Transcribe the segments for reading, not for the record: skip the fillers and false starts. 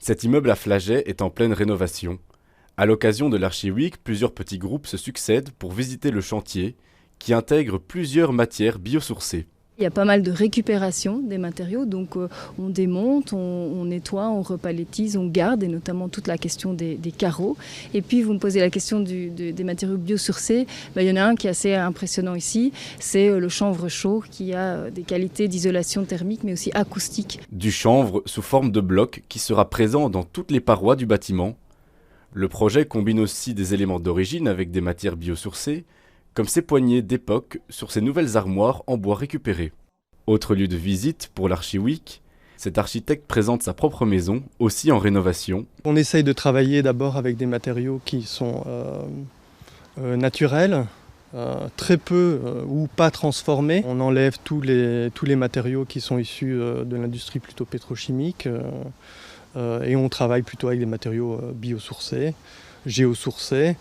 Cet immeuble à Flagey est en pleine rénovation. À l'occasion de l'Archi-Week, plusieurs petits groupes se succèdent pour visiter le chantier, qui intègre plusieurs matières biosourcées. Il y a pas mal de récupération des matériaux, donc on démonte, on nettoie, on repalettise, on garde, et notamment toute la question des carreaux. Et puis vous me posez la question des matériaux biosourcés. Il y en a un qui est assez impressionnant ici, c'est le chanvre chaud qui a des qualités d'isolation thermique mais aussi acoustique. Du chanvre sous forme de bloc qui sera présent dans toutes les parois du bâtiment. Le projet combine aussi des éléments d'origine avec des matières biosourcées, comme ces poignées d'époque sur ces nouvelles armoires en bois récupérées. Autre lieu de visite pour l'Archi-Week, cet architecte présente sa propre maison, aussi en rénovation. On essaye de travailler d'abord avec des matériaux qui sont naturels, très peu ou pas transformés. On enlève tous les matériaux qui sont issus de l'industrie plutôt pétrochimique et on travaille plutôt avec des matériaux biosourcés, géosourcés,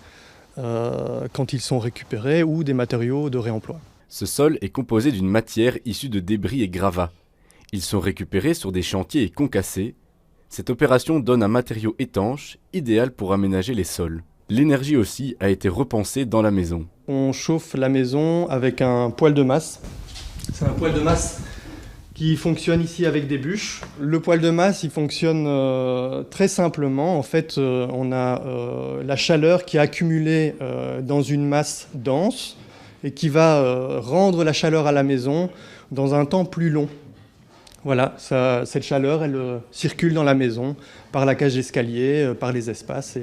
quand ils sont récupérés, ou des matériaux de réemploi. Ce sol est composé d'une matière issue de débris et gravats. Ils sont récupérés sur des chantiers et concassés. Cette opération donne un matériau étanche, idéal pour aménager les sols. L'énergie aussi a été repensée dans la maison. On chauffe la maison avec un poêle de masse. C'est un poêle de masse qui fonctionne ici avec des bûches. Le poêle de masse, il fonctionne très simplement. En fait, on a la chaleur qui est accumulée dans une masse dense et qui va rendre la chaleur à la maison dans un temps plus long. Voilà, cette chaleur, elle circule dans la maison par la cage d'escalier, par les espaces.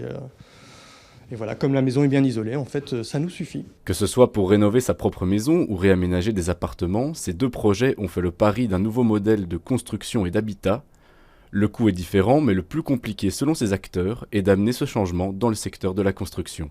Et voilà, comme la maison est bien isolée, en fait, ça nous suffit. Que ce soit pour rénover sa propre maison ou réaménager des appartements, ces deux projets ont fait le pari d'un nouveau modèle de construction et d'habitat. Le coût est différent, mais le plus compliqué selon ces acteurs est d'amener ce changement dans le secteur de la construction.